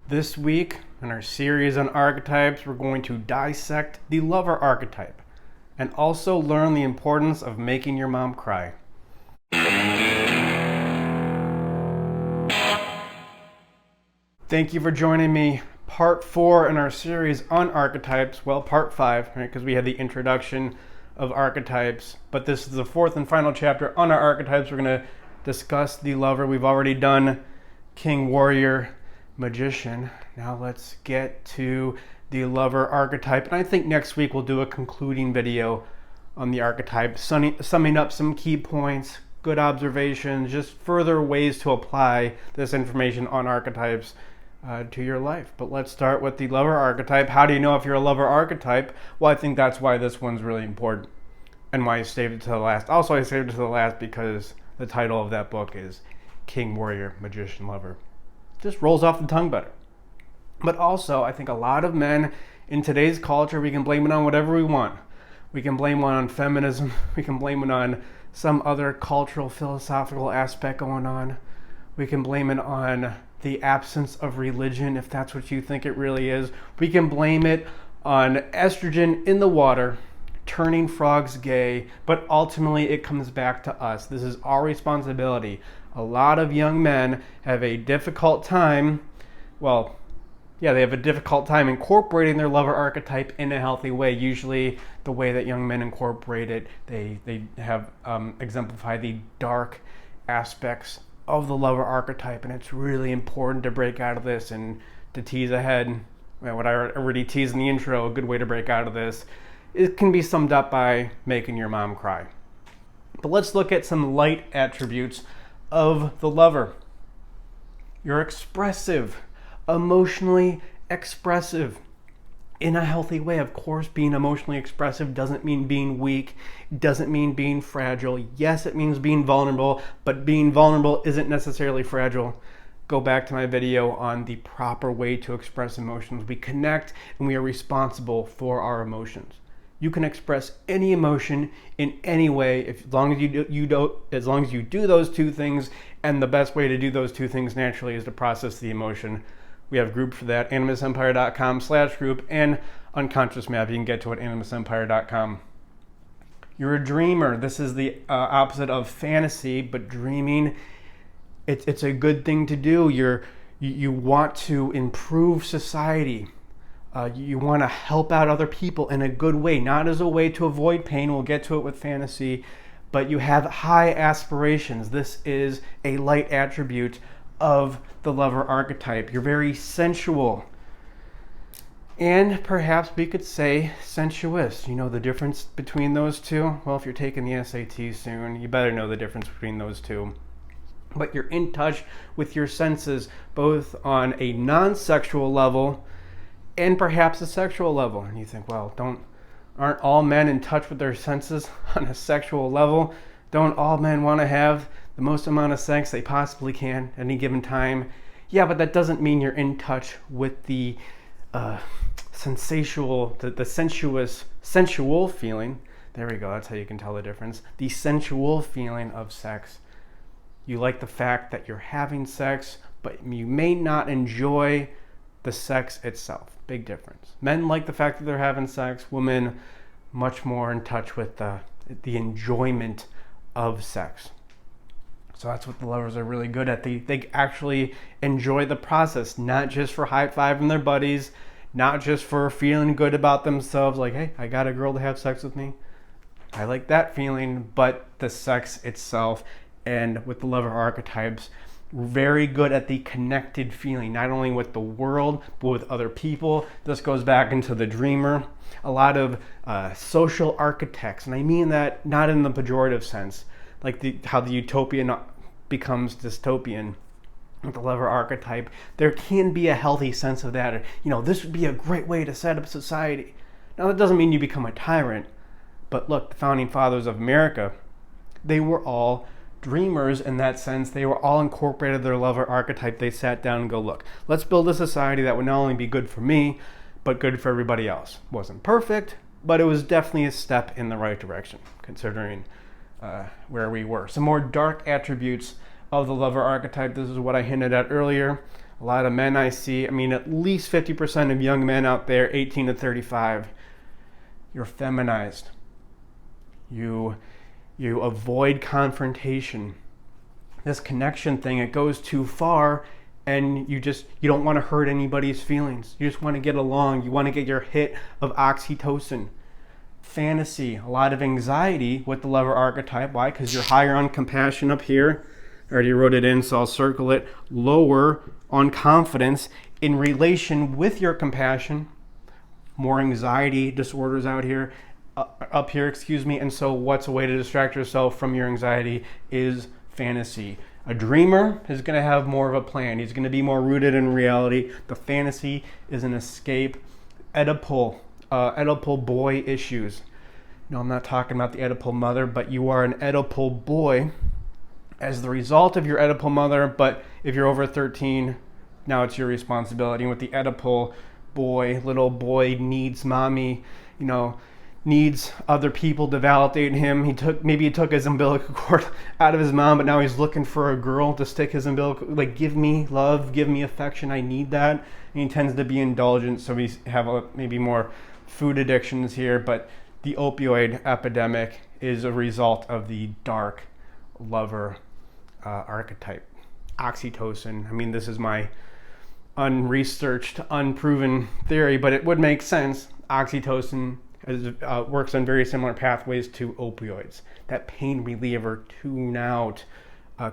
This week, in our series on archetypes, we're going to dissect the lover archetype and also learn the importance of making your mom cry. Thank you for joining me. Part 4 in our series on archetypes. Well, part 5, right? Because we had the introduction of archetypes, but this is the 4th and final chapter on our archetypes. We're going to discuss the lover. We've already done king, warrior, magician. Now let's get to the lover archetype. And I think next week we'll do a concluding video on the archetype, summing up some key points, good observations, just further ways to apply this information on archetypes to your life. But let's start with the lover archetype. How do you know if you're a lover archetype? Well, I think that's why this one's really important and why I saved it to the last. Also, I saved it to the last because the title of that book is King, Warrior, Magician, Lover. Just rolls off the tongue better. But also, I think a lot of men in today's culture, we can blame it on whatever we want. We can blame it on feminism. We can blame it on some other cultural, philosophical aspect going on. We can blame it on the absence of religion, if that's what you think it really is. We can blame it on estrogen in the water, turning frogs gay, but ultimately it comes back to us. This is our responsibility. A lot of young men have a difficult time, they have a difficult time incorporating their lover archetype in a healthy way. Usually the way that young men incorporate it, they have exemplify the dark aspects of the lover archetype, and it's really important to break out of this and to tease ahead. What I already teased in the intro, a good way to break out of this, it can be summed up by making your mom cry. But let's look at some light attributes of the lover. You're expressive, emotionally expressive in a healthy way. Of course, being emotionally expressive doesn't mean being weak, doesn't mean being fragile. Yes, it means being vulnerable, but being vulnerable isn't necessarily fragile. Go back to my video on the proper way to express emotions. We connect and we are responsible for our emotions. You can express any emotion in any way as long as you do those two things, and the best way to do those two things naturally is to process the emotion. We have a group for that, animusempire.com/group, and unconscious map. You can get to it at animusempire.com. You're a dreamer. This is the opposite of fantasy, but dreaming, it's a good thing to do. You want to improve society. You want to help out other people in a good way, not as a way to avoid pain. We'll get to it with fantasy, but you have high aspirations. This is a light attribute of the lover archetype. You're very sensual. And perhaps we could say sensuous. You know the difference between those two? Well, if you're taking the SAT soon, you better know the difference between those two. But you're in touch with your senses, both on a non-sexual level and perhaps a sexual level. And you think, well, aren't all men in touch with their senses on a sexual level? Don't all men want to have the most amount of sex they possibly can at any given time? Yeah, but that doesn't mean you're in touch with the sensual feeling. There we go, that's how you can tell the difference. The sensual feeling of sex. You like the fact that you're having sex, but you may not enjoy the sex itself. Big difference. Men like the fact that they're having sex. Women much more in touch with the enjoyment of sex. So that's what the lovers are really good at. They actually enjoy the process, not just for high-fiving their buddies, not just for feeling good about themselves, like, hey, I got a girl to have sex with me. I like that feeling, but the sex itself. And with the lover archetypes, very good at the connected feeling, not only with the world, but with other people. This goes back into the dreamer. A lot of social architects, and I mean that not in the pejorative sense, like how the utopian becomes dystopian. With the lover archetype, there can be a healthy sense of that. This would be a great way to set up society. Now, that doesn't mean you become a tyrant, but look, the founding fathers of America, they were all dreamers in that sense. They were all incorporated their lover archetype. They sat down and go, look, let's build a society that would not only be good for me, but good for everybody else. Wasn't perfect, but it was definitely a step in the right direction, considering where we were. Some more dark attributes of the lover archetype. This is what I hinted at earlier. A A lot of men I see, at least 50% of young men out there, 18 to 35, you're feminized. You avoid confrontation. This connection thing, it goes too far, and you don't want to hurt anybody's feelings. You just want to get along. You want to get your hit of oxytocin. Fantasy, a lot of anxiety with the lover archetype. Why? Because you're higher on compassion up here. I already wrote it in, so I'll circle it. Lower on confidence in relation with your compassion. More anxiety disorders out here, up here, and so what's a way to distract yourself from your anxiety is fantasy. A dreamer is going to have more of a plan. He's going to be more rooted in reality. The fantasy is an escape. Oedipal boy issues. No, I'm not talking about the Oedipal mother, but you are an Oedipal boy as the result of your Oedipal mother. But if you're over 13, now it's your responsibility. And with the Oedipal boy, little boy needs mommy, needs other people to validate him. Maybe he took his umbilical cord out of his mom, but now he's looking for a girl to stick his umbilical, like, give me love, give me affection, I need that. And he tends to be indulgent, so we have maybe more food addictions here, but the opioid epidemic is a result of the dark lover archetype. Oxytocin, this is my unresearched, unproven theory, but it would make sense. Oxytocin works on very similar pathways to opioids. That pain reliever, tune out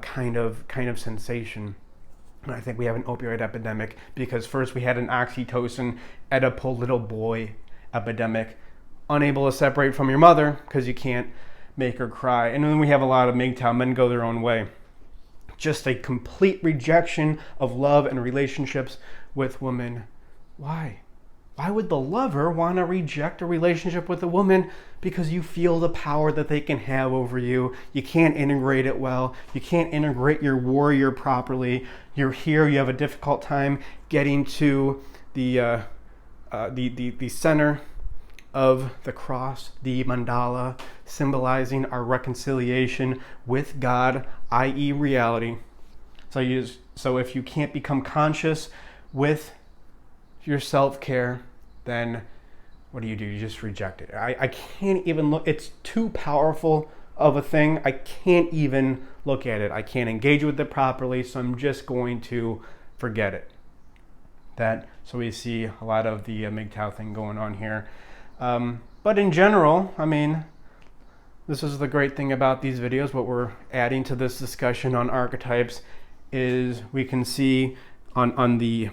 kind of sensation. And I think we have an opioid epidemic because first we had an oxytocin Oedipal little boy epidemic, unable to separate from your mother because you can't make her cry. And then we have a lot of MGTOW, men go their own way. Just a complete rejection of love and relationships with women. Why? Why would the lover want to reject a relationship with a woman? Because you feel the power that they can have over you. You can't integrate it well. You can't integrate your warrior properly. You're here. You have a difficult time getting to the center of the cross, the mandala, symbolizing our reconciliation with God, i.e. reality. So if you can't become conscious with your self-care, then what do? You just reject it. I can't even look. It's too powerful of a thing. I can't even look at it. I can't engage with it properly, so I'm just going to forget it. So we see a lot of the MGTOW thing going on here. But in general, this is the great thing about these videos. What we're adding to this discussion on archetypes is we can see on the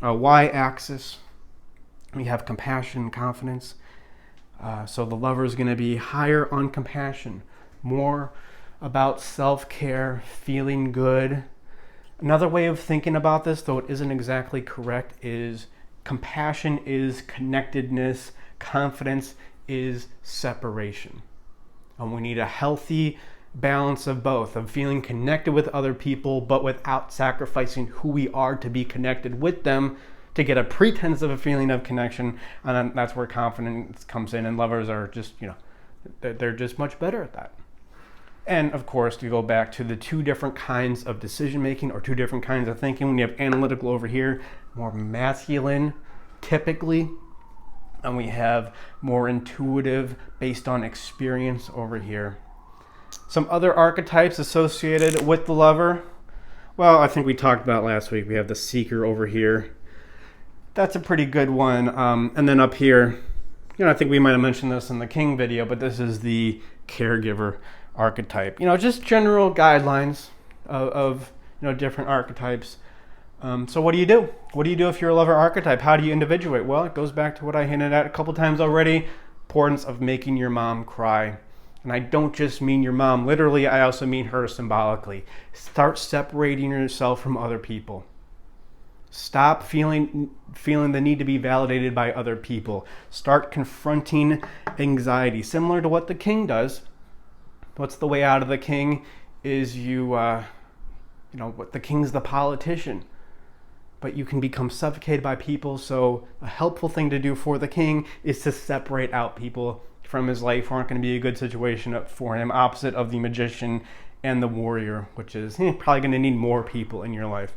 y-axis, we have compassion and confidence. So the lover is going to be higher on compassion, more about self-care, feeling good. Another way of thinking about this, though it isn't exactly correct, is compassion is connectedness, confidence is separation. And we need a healthy balance of both, of feeling connected with other people, but without sacrificing who we are to be connected with them, to get a pretense of a feeling of connection. And then that's where confidence comes in, and lovers are just, they're just much better at that. And of course, to go back to the two different kinds of decision making or two different kinds of thinking, when you have analytical over here, more masculine typically, and we have more intuitive based on experience over here. Some other archetypes associated with the lover, well, I think we talked about last week. We have the seeker over here. That's a pretty good one. And then up here, I think we might have mentioned this in the King video, but this is the caregiver archetype. Just general guidelines of different archetypes. So what do you do? What do you do if you're a lover archetype? How do you individuate? Well, it goes back to what I hinted at a couple times already. Importance of making your mom cry. And I don't just mean your mom literally, I also mean her symbolically. Start separating yourself from other people. Stop feeling the need to be validated by other people. Start confronting anxiety, similar to what the King does. What's the way out of the King is what the King's the politician. But you can become suffocated by people, so a helpful thing to do for the King is to separate out people from his life who aren't going to be a good situation for him, opposite of the magician and the warrior, which is probably going to need more people in your life.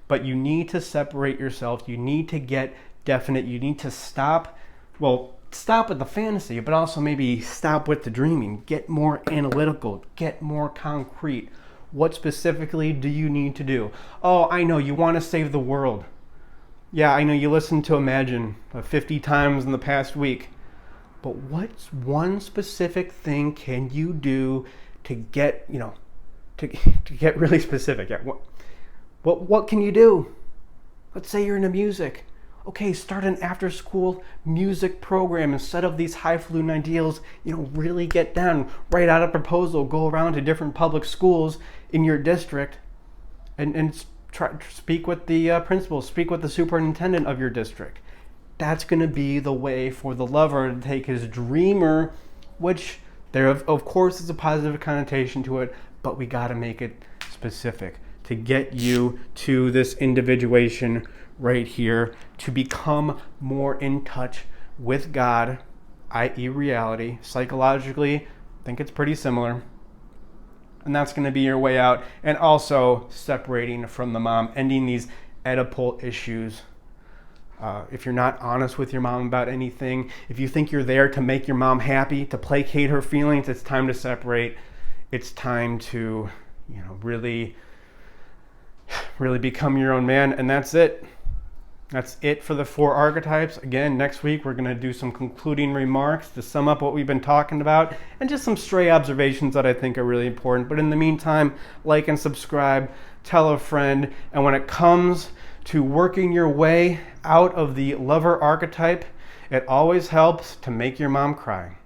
but you need to separate yourself. You need to get definite. You need to stop with the fantasy, but also maybe stop with the dreaming. Get more analytical, get more concrete. What specifically do you need to do? Oh, I know, you want to save the world. Yeah, I know you listened to Imagine 50 times in the past week. But what's one specific thing can you do to get, to get really specific? Yeah, what can you do? Let's say you're into music. Okay, start an after-school music program instead of these highfalutin ideals. Really get down, write out a proposal, go around to different public schools in your district, and try speak with the principal, speak with the superintendent of your district. That's going to be the way for the lover to take his dreamer, which there of course is a positive connotation to it, but we got to make it specific to get you to this individuation right here, to become more in touch with God, i.e. reality. Psychologically, I think it's pretty similar. And that's going to be your way out. And also separating from the mom, ending these Oedipal issues. If you're not honest with your mom about anything, if you think you're there to make your mom happy, to placate her feelings, it's time to separate. It's time to, really become your own man. And that's it. That's it for the 4 archetypes. Again, next week we're going to do some concluding remarks to sum up what we've been talking about and just some stray observations that I think are really important. But in the meantime, like and subscribe, tell a friend, and when it comes to working your way out of the lover archetype, it always helps to make your mom cry.